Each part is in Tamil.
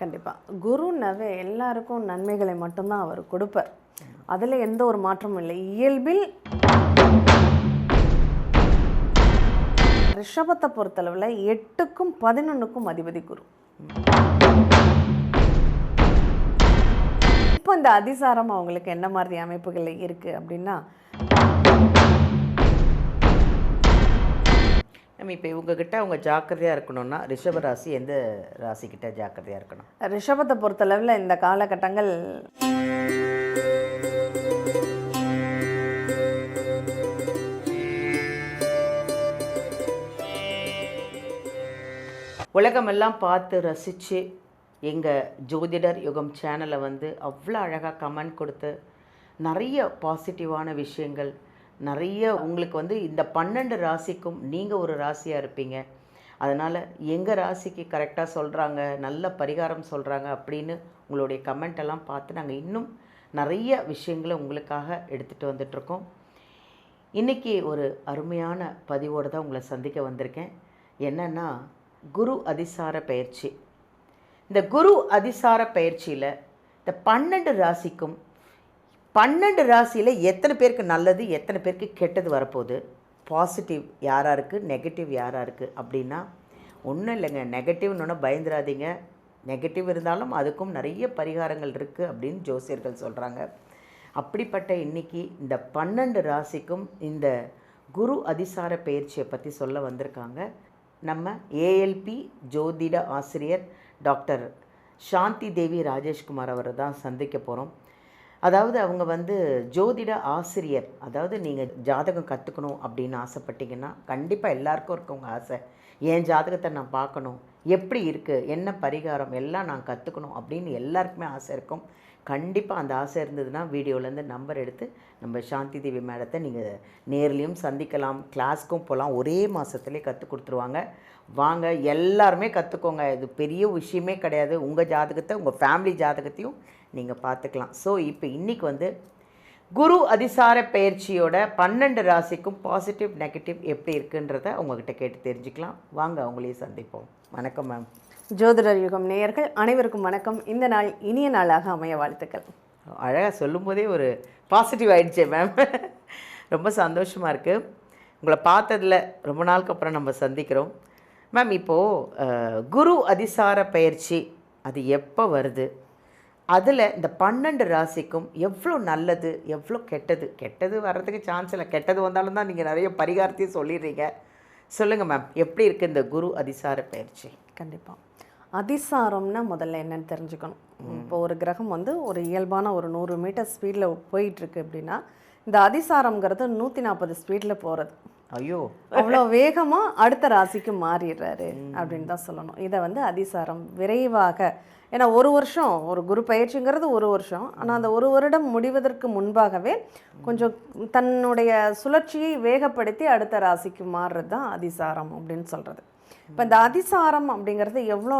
கண்டிப்பாக குருன்னாவே எல்லாருக்கும் நன்மைகளை மட்டும்தான் அவர் கொடுப்பார். அதில் எந்த ஒரு மாற்றமும் இல்லை. இயல்பில் ரிஷபத்தை பொறுத்தளவில் 8க்கும் 11க்கும் அதிபதி குரு. இப்போ இந்த அதிசாரம் அவங்களுக்கு என்ன மாதிரி அமைப்புகள் இருக்குது அப்படின்னா, நம்ம இப்போ இவங்ககிட்ட அவங்க ஜாக்கிரதையாக இருக்கணும்னா ரிஷப ராசி எந்த ராசிக்கிட்ட ஜாக்கிரதையாக இருக்கணும்? ரிஷபத்தை பொறுத்தளவில் இந்த காலகட்டங்கள் உலகமெல்லாம் பார்த்து ரசித்து எங்கள் ஜோதிடர் யுகம் சேனலை வந்து அவ்வளோ அழகாக கமெண்ட் கொடுத்து நிறைய பாசிட்டிவான விஷயங்கள், நிறைய உங்களுக்கு வந்து இந்த 12 ராசிக்கும் நீங்கள் ஒரு ராசியாக இருப்பீங்க. அதனால் எங்கள் ராசிக்கு கரெக்டாக சொல்கிறாங்க, நல்ல பரிகாரம் சொல்கிறாங்க அப்படின்னு உங்களுடைய கமெண்ட் எல்லாம் பார்த்து நாங்கள் இன்னும் நிறைய விஷயங்களை உங்களுக்காக எடுத்துகிட்டு வந்துட்ருக்கோம். இன்றைக்கி ஒரு அருமையான பதிவோடு தான் உங்களை சந்திக்க வந்திருக்கேன். என்னென்னா, குரு அதிசார பயிற்சி. இந்த குரு அதிசார பயிற்சியில் இந்த 12 ராசிக்கும் 12 ராசியில் எத்தனை பேருக்கு நல்லது, எத்தனை பேருக்கு கெட்டது வரப்போகுது, பாசிட்டிவ் யாராக இருக்குது, நெகட்டிவ் யாராக இருக்குது அப்படின்னா ஒன்றும் இல்லைங்க. நெகட்டிவ்னு பயந்துடாதீங்க. நெகட்டிவ் இருந்தாலும் அதுக்கும் நிறைய பரிகாரங்கள் இருக்குது அப்படின்னு ஜோசியர்கள் சொல்கிறாங்க. அப்படிப்பட்ட இன்றைக்கி இந்த 12 ராசிக்கும் இந்த குரு அதிசார பயிற்சியை பற்றி சொல்ல வந்திருக்காங்க. நம்ம ஏஎல்பி ஜோதிட ஆசிரியர் டாக்டர் சாந்தி தேவி ராஜேஷ்குமார் அவரை தான் சந்திக்க போகிறோம். அதாவது அவங்க வந்து ஜோதிட ஆசிரியர். அதாவது நீங்கள் ஜாதகம் கற்றுக்கணும் அப்படின்னு ஆசைப்பட்டீங்கன்னா கண்டிப்பாக எல்லாருக்கும் இருக்கவங்க ஆசை. என் ஜாதகத்தை நான் பார்க்கணும், எப்படி இருக்குது, என்ன பரிகாரம் எல்லாம் நான் கற்றுக்கணும் அப்படின்னு எல்லாருக்குமே ஆசை இருக்கும். கண்டிப்பாக அந்த ஆசை இருந்ததுன்னா வீடியோலேருந்து நம்பர் எடுத்து நம்ம சாந்தி தேவி மேடத்தை நீங்கள் நேர்லேயும் சந்திக்கலாம், கிளாஸ்க்கும் போகலாம். ஒரே மாதத்துலேயே கற்றுக் கொடுத்துருவாங்க. வாங்க எல்லாருமே கற்றுக்கோங்க. இது பெரிய விஷயமே கிடையாது. உங்கள் ஜாதகத்தை, உங்கள் ஃபேமிலி ஜாதகத்தையும் நீங்கள் பார்த்துக்கலாம். ஸோ இப்போ இன்றைக்கி வந்து குரு அதிசார பயிற்சியோட 12 ராசிக்கும் பாசிட்டிவ் நெகட்டிவ் எப்படி இருக்குன்றதை உங்கள்கிட்ட கேட்டு தெரிஞ்சுக்கலாம். வாங்க அவங்களையும் சந்திப்போம். வணக்கம் மேம். ஜோதிடர் யுகம் நேயர்கள் அனைவருக்கும் வணக்கம். இந்த நாள் இனிய நாளாக அமைய வாழ்த்துக்கள். அழகாக சொல்லும்போதே ஒரு பாசிட்டிவ் ஆகிடுச்சே மேம். ரொம்ப சந்தோஷமாக இருக்குது. உங்களை பார்த்ததில் ரொம்ப நாளுக்கு அப்புறம் நம்ம சந்திக்கிறோம் மேம். இப்போது குரு அதிசார பயிற்சி அது எப்போ வருது, அதில் இந்த 12 ராசிக்கும் எவ்வளோ நல்லது, எவ்வளோ கெட்டது? கெட்டது வர்றதுக்கு சான்ஸ் இல்லை. கெட்டது வந்தாலும் தான் நீங்கள் நிறைய பரிகாரத்தையும் சொல்லிடுறீங்க. சொல்லுங்கள் மேம், எப்படி இருக்குது இந்த குரு அதிசார பயிற்சி? கண்டிப்பாக அதிசாரம்னா முதல்ல என்னென்னு தெரிஞ்சுக்கணும். இப்போ ஒரு கிரகம் வந்து ஒரு இயல்பான ஒரு 100 மீட்டர் ஸ்பீடில் போயிட்டுருக்கு அப்படின்னா, இந்த அதிசாரம்ங்கிறது 140 ஸ்பீடில் போகிறது. ஐயோ, அவ்வளோ வேகமாக அடுத்த ராசிக்கு மாறிடுறாரு அப்படின்னு தான் சொல்லணும். இதை வந்து அதிசாரம் விரைவாக, ஏன்னா ஒரு வருஷம் ஒரு குரு பயிற்சிங்கிறது ஒரு வருஷம். ஆனால் அந்த ஒரு வருடம் முடிவதற்கு முன்பாகவே கொஞ்சம் தன்னுடைய சுழற்சியை வேகப்படுத்தி அடுத்த ராசிக்கு மாறுறது தான் அதிசாரம் அப்படின்னு சொல்கிறது. இப்போ இந்த அதிசாரம் அப்படிங்கிறது எவ்வளோ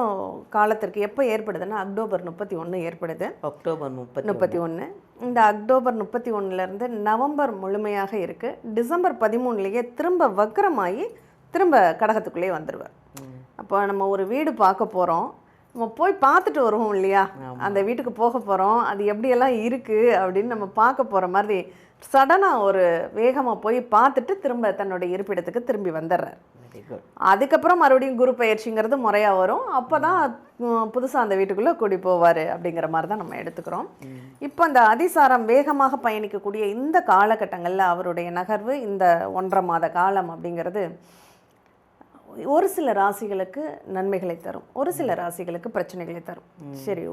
காலத்திற்கு எப்போ ஏற்படுதுன்னா அக்டோபர் 31 ஏற்படுது. அக்டோபர் 31. இந்த அக்டோபர் 31லேருந்து நவம்பர் முழுமையாக இருக்குது. டிசம்பர் 13லேயே திரும்ப வக்ரமாகி திரும்ப கடகத்துக்குள்ளேயே வந்துடுவார். அப்போ நம்ம ஒரு வீடு பார்க்க போகிறோம், நம்ம போய் பார்த்துட்டு வருவோம் இல்லையா, அந்த வீட்டுக்கு போக போகிறோம், அது எப்படியெல்லாம் இருக்குது அப்படின்னு நம்ம பார்க்க போகிற மாதிரி சடனாக ஒரு வேகமாக போய் பார்த்துட்டு திரும்ப தன்னுடைய இருப்பிடத்துக்கு திரும்பி வந்துடுறார். அதுக்கப்புறம் மறுபடியும் குரு பயிற்சிங்கிறது முறையாக வரும். அப்போ தான் புதுசாக அந்த வீட்டுக்குள்ளே கூடி போவார் அப்படிங்கிற மாதிரி தான் நம்ம எடுத்துக்கிறோம். இப்போ அந்த அதிசாரம் வேகமாக பயணிக்கக்கூடிய இந்த காலகட்டங்களில் அவருடைய நகர்வு இந்த 1.5 மாத காலம் அப்படிங்கிறது ஒரு சில ராசிகளுக்கு நன்மைகளை தரும், ஒரு சில ராசிகளுக்கு பிரச்சனைகளை தரும். சரி,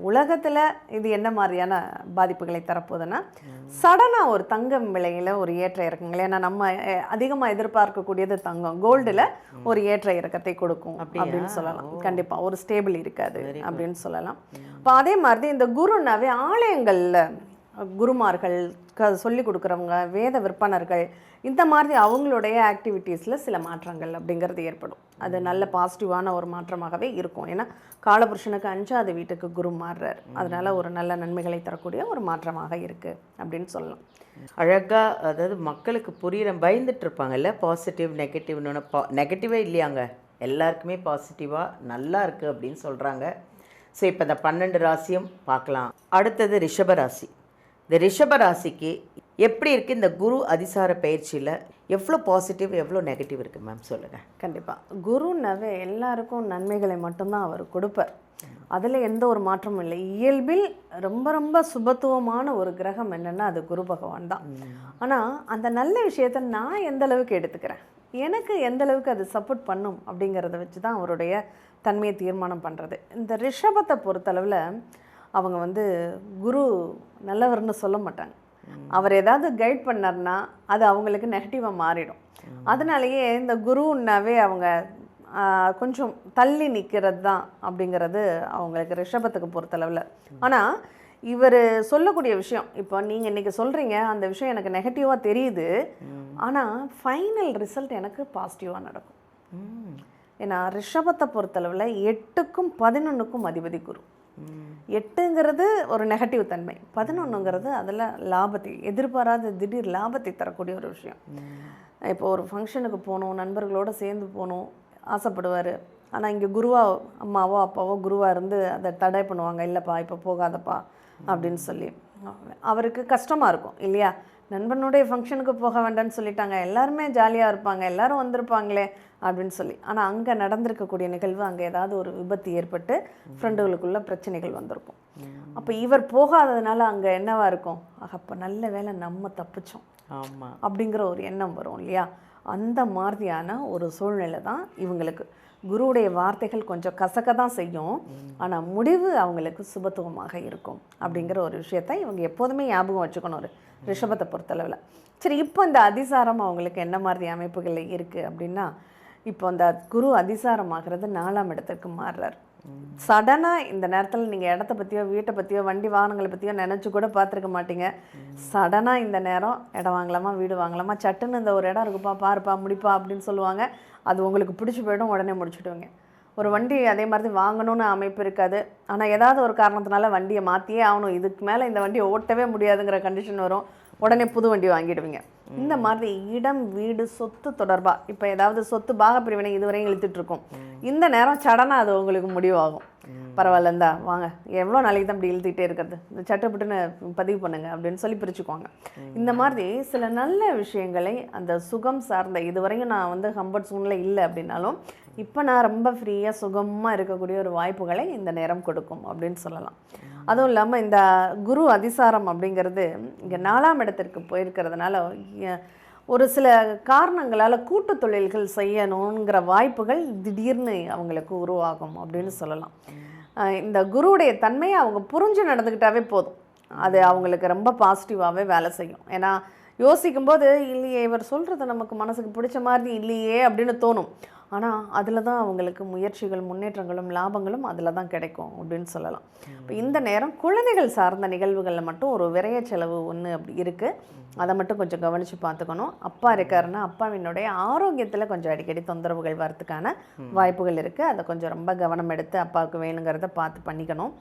உலகத்தில் இது என்ன மாதிரியான பாதிப்புகளை தரப்போகுதுன்னா, சடனாக ஒரு தங்கம் விலையில் ஒரு ஏற்ற இறக்கங்கள், ஏன்னா நம்ம அதிகமாக எதிர்பார்க்கக்கூடியது தங்கம், கோல்டில் ஒரு ஏற்ற இறக்கத்தை கொடுக்கும் அப்படின்னு சொல்லலாம். கண்டிப்பாக ஒரு ஸ்டேபிள் இருக்காது அப்படின்னு சொல்லலாம். இப்போ அதே மாதிரி இந்த குருனாவே ஆலயங்களில் குருமார்கள் சொல்லி கொடுக்குறவங்க, வேத விற்பனர்கள், இந்த மாதிரி அவங்களுடைய ஆக்டிவிட்டீஸில் சில மாற்றங்கள் அப்படிங்கிறது ஏற்படும். அது நல்ல பாசிட்டிவான ஒரு மாற்றமாகவே இருக்கும். ஏன்னா காலபுருஷனுக்கு 5வது வீட்டுக்கு குரு மாறுறார். அதனால் ஒரு நல்ல நன்மைகளை தரக்கூடிய ஒரு மாற்றமாக இருக்குது அப்படின்னு சொல்லலாம். அழகாக, அதாவது மக்களுக்கு புரிகிற பயந்துட்டு இருப்பாங்கல்ல, பாசிட்டிவ் நெகட்டிவ்னு. நெகட்டிவே இல்லையாங்க, எல்லாருக்குமே பாசிட்டிவாக நல்லா இருக்குது அப்படின்னு சொல்கிறாங்க. ஸோ இப்போ இந்த 12 ராசியும் பார்க்கலாம். அடுத்தது ரிஷப ராசி. இந்த ரிஷப ராசிக்கு எப்படி இருக்குது இந்த குரு அதிசார பயிற்சியில்? எவ்வளோ பாசிட்டிவ் எவ்வளோ நெகட்டிவ் இருக்குது மேம், சொல்லுங்கள். கண்டிப்பாக குருனாவே எல்லாருக்கும் நன்மைகளை மட்டும்தான் அவர் கொடுப்பார். அதில் எந்த ஒரு மாற்றமும் இல்லை. இயல்பில் ரொம்ப ரொம்ப சுபத்துவமான ஒரு கிரகம் என்னென்னா அது குரு பகவான் தான். ஆனால் அந்த நல்ல விஷயத்தை நான் எந்த அளவுக்கு எடுத்துக்கிறேன், எனக்கு எந்த அளவுக்கு அது சப்போர்ட் பண்ணும் அப்படிங்கிறத வச்சு தான் அவருடைய தன்மையை தீர்மானம் பண்ணுறது. இந்த ரிஷபத்தை பொறுத்தளவில் அவங்க வந்து குரு நல்லவர்னு சொல்ல மாட்டாங்க. அவர் ஏதாவது கைட் பண்ணார்னா அது அவங்களுக்கு நெகட்டிவாக மாறிடும். அதனாலேயே இந்த குருன்னாவே அவங்க கொஞ்சம் தள்ளி நிற்கிறது தான் அப்படிங்கிறது அவங்களுக்கு ரிஷபத்துக்கு பொறுத்தளவில். ஆனால் இவர் சொல்லக்கூடிய விஷயம், இப்போ நீங்கள் இன்றைக்கி சொல்கிறீங்க அந்த விஷயம் எனக்கு நெகட்டிவாக தெரியுது, ஆனால் ஃபைனல் ரிசல்ட் எனக்கு பாசிட்டிவாக நடக்கும். ஏன்னா ரிஷபத்தை பொறுத்தளவில் 8க்கும் 11க்கும் அதிபதி குரு. 8ங்கிறது ஒரு நெகட்டிவ் தன்மை, 11ங்கிறது அதில் லாபத்தை, எதிர்பாராத திடீர் லாபத்தை தரக்கூடிய ஒரு விஷயம். இப்போ ஒரு ஃபங்க்ஷனுக்கு போகணும், நண்பர்களோடு சேர்ந்து போகணும் ஆசைப்படுவார். ஆனால் இங்கே அம்மாவோ அப்பாவோ குருவாக இருந்து அதை தடை பண்ணுவாங்க, இல்லைப்பா இப்போ போகாதப்பா அப்படின்னு சொல்லி. அவருக்கு கஷ்டமாக இருக்கும் இல்லையா, நண்பனுடைய ஃபங்க்ஷனுக்கு போக வேண்டாம்னு சொல்லிட்டாங்க, எல்லாருமே ஜாலியாக இருப்பாங்க, எல்லோரும் வந்திருப்பாங்களே அப்படின்னு சொல்லி. ஆனால் அங்கே நடந்திருக்கக்கூடிய நிகழ்வு, அங்கே ஏதாவது ஒரு விபத்து ஏற்பட்டு ஃப்ரெண்டுகளுக்குள்ள பிரச்சனைகள் வந்திருக்கும். அப்போ இவர் போகாததுனால அங்கே என்னவா இருக்கும், அப்போ நல்ல வேளை நம்ம தப்பிச்சோம் ஆமாம் அப்படிங்கிற ஒரு எண்ணம் வரும் இல்லையா. அந்த மாதிரியான ஒரு சூழ்நிலை தான் இவங்களுக்கு. குருவுடைய வார்த்தைகள் கொஞ்சம் கசக்க தான் செய்யும், ஆனால் முடிவு அவங்களுக்கு சுபத்துவமாக இருக்கும் அப்படிங்கிற ஒரு விஷயத்தை இவங்க எப்போதுமே ஞாபகம் வச்சுக்கணும் ஒரு ரிஷபத்தை பொறுத்தளவில். சரி, இப்போ இந்த அதிசாரம் அவங்களுக்கு என்ன மாதிரி அமைப்புகள் இருக்குது அப்படின்னா, இப்போ அந்த குரு அதிசாரம் ஆகிறது 4ஆம் இடத்துக்கு மாறுறார். சடனாக இந்த நேரத்தில் நீங்கள் இடத்த பற்றியோ வீட்டை பற்றியோ வண்டி வாகனங்களை பற்றியோ நினச்சி கூட பார்த்துருக்க மாட்டீங்க. சடனாக இந்த நேரம் இடம் வாங்கலாமா வீடு வாங்கலாமா, சட்டுன்னு இந்த ஒரு இடம் இருக்குப்பா பாருப்பா முடிப்பா அப்படின்னு சொல்லுவாங்க. அது உங்களுக்கு பிடிச்சி போய்டும், உடனே முடிச்சுடுவீங்க. ஒரு வண்டி அதே மாதிரி வாங்கணும்னு அமைப்பு இருக்காது, ஆனால் ஏதாவது ஒரு காரணத்தினால வண்டியை மாற்றியே ஆகணும், இதுக்கு மேலே இந்த வண்டியை ஓட்டவே முடியாதுங்கிற கண்டிஷன் வரும், உடனே புது வண்டி வாங்கிடுவீங்க. இந்த மாதிரி இடம் வீடு சொத்து தொடர்பாக இப்போ ஏதாவது சொத்து பாகப்பிரிவினை இதுவரையும் இழுத்துட்ருக்கோம், இந்த நேரம் சடனாக அது உங்களுக்கு முடிவாகும். பரவாயில்ல இந்தா வாங்க, எவ்வளோ நாளைக்கு தான் இப்படி இழுத்துக்கிட்டே இருக்கிறது, இந்த சட்டப்பட்டுன்னு பதிவு பண்ணுங்க அப்படின்னு சொல்லி பிரிச்சுக்குவாங்க. இந்த மாதிரி சில நல்ல விஷயங்களை அந்த சுகம் சார்ந்த, இதுவரையும் நான் வந்து கம்ஃபர்ட் சூனில் இல்லை அப்படின்னாலும் இப்போ நான் ரொம்ப ஃப்ரீயாக சுகமாக இருக்கக்கூடிய ஒரு வாய்ப்புகளை இந்த நேரம் கொடுக்கும் அப்படின்னு சொல்லலாம். அதுவும் இல்லாமல் இந்த குரு அதிசாரம் அப்படிங்கிறது இங்கே 4ஆம் இடத்திற்கு போயிருக்கிறதுனால ஒரு சில காரணங்களால் கூட்டு தொழில்கள் செய்யணுங்கிற வாய்ப்புகள் திடீர்னு அவங்களுக்கு உருவாகும் அப்படின்னு சொல்லலாம். இந்த குருவுடைய தன்மையை அவங்க புரிஞ்சு நடந்துக்கிட்டாவே போதும், அது அவங்களுக்கு ரொம்ப பாசிட்டிவாகவே வேலை செய்யும். ஏன்னா யோசிக்கும்போது இல்லையே இவர் சொல்கிறது நமக்கு மனசுக்கு பிடிச்ச மாதிரி இல்லையே அப்படின்னு தோணும், ஆனால் அதில் தான் அவங்களுக்கு முயற்சிகள் முன்னேற்றங்களும் லாபங்களும் அதில் தான் கிடைக்கும் அப்படின்னு சொல்லலாம். இப்போ இந்த நேரம் குழந்தைகள் சார்ந்த நிகழ்வுகளில் மட்டும் ஒரு விரைய செலவு ஒன்று அப்படி இருக்குது, அதை மட்டும் கொஞ்சம் கவனித்து பார்த்துக்கணும். அப்பா இருக்காருன்னா அப்பாவினுடைய ஆரோக்கியத்தில் கொஞ்சம் அடிக்கடி தொந்தரவுகள் வரதுக்கான வாய்ப்புகள் இருக்குது, அதை கொஞ்சம் ரொம்ப கவனம் எடுத்து அப்பாவுக்கு வேணுங்கிறத பார்த்து பண்ணிக்கணும்.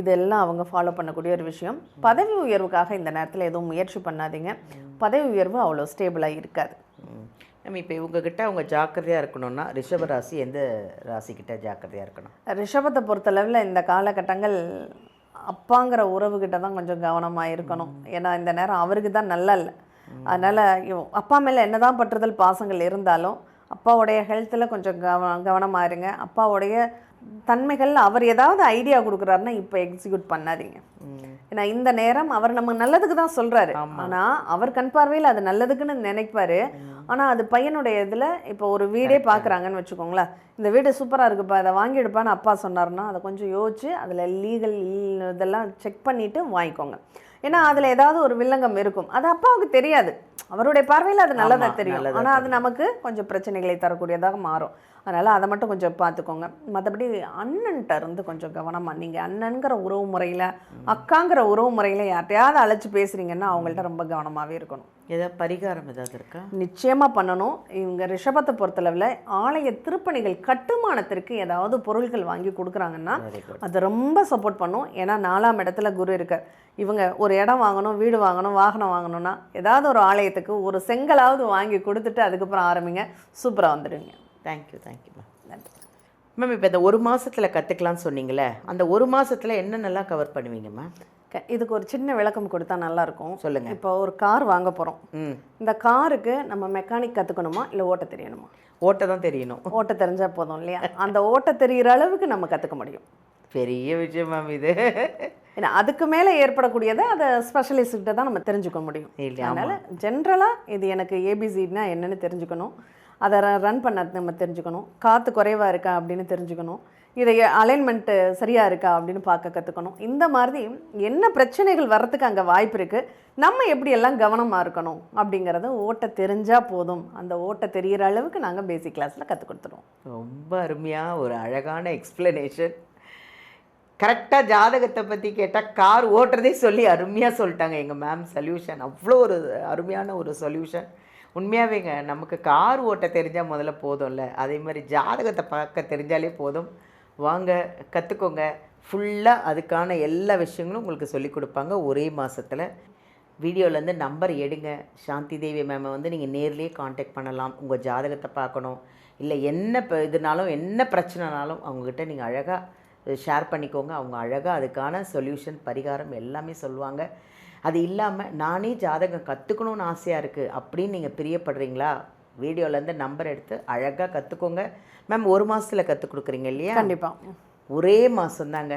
இதெல்லாம் அவங்க ஃபாலோ பண்ணக்கூடிய ஒரு விஷயம். பதவி உயர்வுக்காக இந்த நேரத்தில் எதுவும் முயற்சி பண்ணாதீங்க, பதவி உயர்வு அவ்வளோ ஸ்டேபிளாக இருக்காது. நம்ம இப்போ இவங்ககிட்ட அவங்க ஜாக்கிரதையாக இருக்கணும்னா ரிஷப ராசி எந்த ராசிக்கிட்ட ஜாக்கிரதையாக இருக்கணும்? ரிஷபத்தை பொறுத்தளவில் இந்த காலகட்டங்கள் அப்பாங்கிற உறவுகிட்ட தான் கொஞ்சம் கவனமாக இருக்கணும். ஏன்னா இந்த நேரம் அவருக்கு தான் நல்லா இல்லை, அதனால் அப்பா மேலே என்ன தான் பற்றுதல் பாசங்கள் இருந்தாலும் அப்பாவுடைய ஹெல்த்தில் கொஞ்சம் கவனமாக இருங்க. அப்பாவுடைய தன்மைகள் அவர் ஏதாவது ஐடியா கொடுக்குறாருன்னா இப்போ எக்ஸிக்யூட் பண்ணாதீங்க. ஏன்னா இந்த நேரம் அவர் நம்ம நல்லதுக்கு தான் சொல்கிறாரு, ஆனால் அவர் கண் பார்வையில் அது நல்லதுக்குன்னு நினைப்பார். ஆனால் அது பையனுடைய இதில் இப்போ ஒரு வீடே பார்க்குறாங்கன்னு வச்சுக்கோங்களேன், இந்த வீடு சூப்பராக இருக்குப்பா இதை வாங்கிடுப்பான்னு அப்பா சொன்னார்னா அதை கொஞ்சம் யோசிச்சு அதில் லீகல் இதெல்லாம் செக் பண்ணிவிட்டு வாங்கிக்கோங்க. ஏன்னா அதில் ஏதாவது ஒரு வில்லங்கம் இருக்கும், அது அப்பாவுக்கு தெரியாது, அவருடைய பார்வையில் அது நல்லதாக தெரியும், ஆனால் அது நமக்கு கொஞ்சம் பிரச்சனைகளை தரக்கூடியதாக மாறும். அதனால் அதை மட்டும் கொஞ்சம் பார்த்துக்கோங்க. மற்றபடி அண்ணன்ட்ட இருந்து கொஞ்சம் கவனமாக, நீங்கள் அண்ணனுங்கிற உறவு முறையில் அக்காங்கிற உறவு முறையில் யார்ட்டையாவது அழைச்சி பேசுகிறீங்கன்னா அவங்கள்ட்ட ரொம்ப கவனமாகவே இருக்கணும். ஏதாவது பரிகாரம் ஏதாவது இருக்கா? நிச்சயமாக பண்ணணும். இவங்க ரிஷபத்தை பொறுத்தளவில் ஆலய திருப்பணிகள் கட்டுமானத்திற்கு ஏதாவது பொருட்கள் வாங்கி கொடுக்குறாங்கன்னா அது ரொம்ப சப்போர்ட் பண்ணும். ஏன்னா 4ஆம் இடத்துல குரு இருக்கார். இவங்க ஒரு இடம் வாங்கணும், வீடு வாங்கணும், வாகனம் வாங்கணும்னா ஏதாவது ஒரு ஆலயத்துக்கு ஒரு செங்கலாவது வாங்கி கொடுத்துட்டு அதுக்கப்புறம் ஆரம்பிங்க, சூப்பராக வந்துடுவீங்க. Thank you ma'am. நன்றி. மேம் இப்போ இந்த 1 மாதத்தில் கற்றுக்கலாம்னு சொன்னீங்களே, அந்த 1 மாதத்தில் என்னென்னலாம் கவர் பண்ணுவீங்க மேம்? இதுக்கு ஒரு சின்ன விளக்கம் கொடுத்தா நல்லாயிருக்கும். சொல்லுங்கள். இப்போ ஒரு கார் வாங்க போகிறோம். இந்த காருக்கு நம்ம மெக்கானிக் கற்றுக்கணுமா இல்லை ஓட்ட தெரியணுமா? ஓட்ட தான் தெரியணும். ஓட்ட தெரிஞ்சால் போதும் இல்லையா? அந்த ஓட்ட தெரிகிற அளவுக்கு நம்ம கற்றுக்க முடியும். பெரிய விஷயம் மேம் இது. ஏன்னா அதுக்கு மேலே ஏற்படக்கூடியதை அதை ஸ்பெஷலிஸ்ட்கிட்ட தான் நம்ம தெரிஞ்சுக்க முடியும். இல்லை, அதனால் ஜென்ரலாக இது எனக்கு ஏபிசின்னா என்னென்னு தெரிஞ்சுக்கணும், அதை ரன் பண்ண நம்ம தெரிஞ்சுக்கணும், காற்று குறைவாக இருக்கா அப்படின்னு தெரிஞ்சுக்கணும், இதை அலைன்மெண்ட்டு சரியாக இருக்கா அப்படின்னு பார்க்க கற்றுக்கணும். இந்த மாதிரி என்ன பிரச்சனைகள் வர்றதுக்கு அங்கே வாய்ப்பு இருக்குது, நம்ம எப்படியெல்லாம் கவனமாக இருக்கணும் அப்படிங்கிறத ஓட்ட தெரிஞ்சால் போதும். அந்த ஓட்ட தெரிகிற அளவுக்கு நாங்கள் பேசிக் கிளாஸில் கற்றுக் கொடுத்துருவோம். ரொம்ப அருமையாக ஒரு அழகான எக்ஸ்ப்ளனேஷன். கரெக்டாக ஜாதகத்தை பற்றி கேட்டால் கார் ஓட்டுறதே சொல்லி அருமையாக சொல்லிட்டாங்க எங்கள் மேம். சொல்யூஷன் அவ்வளோ ஒரு அருமையான ஒரு சொல்யூஷன். உண்மையாகவேங்க, நமக்கு கார் ஓட்ட தெரிஞ்சால் முதல்ல போதும்ல, அதே மாதிரி ஜாதகத்தை பார்க்க தெரிஞ்சாலே போதும். வாங்க கற்றுக்கோங்க. ஃபுல்லாக அதுக்கான எல்லா விஷயங்களும் உங்களுக்கு சொல்லிக் கொடுப்பாங்க ஒரே மாதத்தில். வீடியோலேருந்து நம்பர் எடுங்க. சாந்தி தேவி மேமை வந்து நீங்கள் நேர்லேயே காண்டாக்ட் பண்ணலாம். உங்கள் ஜாதகத்தை பார்க்கணும், இல்லை என்ன இதுனாலும் என்ன பிரச்சனைனாலும் அவங்கக்கிட்ட நீங்கள் அழகாக ஷேர் பண்ணிக்கோங்க. அவங்க அழகாக அதுக்கான சொல்யூஷன் பரிகாரம் எல்லாமே சொல்லுவாங்க. அது இல்லாமல் நானே ஜாதகம் கற்றுக்கணுன்னு ஆசையாக இருக்குது அப்படின்னு நீங்கள் பிரியப்படுறீங்களா, வீடியோலேருந்து நம்பர் எடுத்து அழகாக கற்றுக்கோங்க. மேம் 1 மாதத்தில் கற்றுக் கொடுக்குறீங்க இல்லையா? கண்டிப்பாக. ஒரே மாதம்தாங்க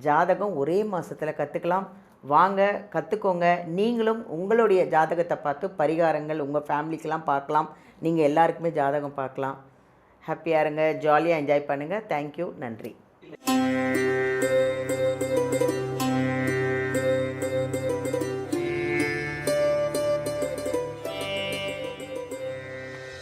ஜாதகம், ஒரே மாதத்தில் கற்றுக்கலாம். வாங்க கற்றுக்கோங்க. நீங்களும் உங்களுடைய ஜாதகத்தை பார்த்து பரிகாரங்கள் உங்கள் ஃபேமிலிக்கெலாம் பார்க்கலாம். நீங்கள் எல்லாருக்குமே ஜாதகம் பார்க்கலாம். ஹாப்பியாக இருங்க, ஜாலியாக என்ஜாய் பண்ணுங்கள். தேங்க்யூ, நன்றி.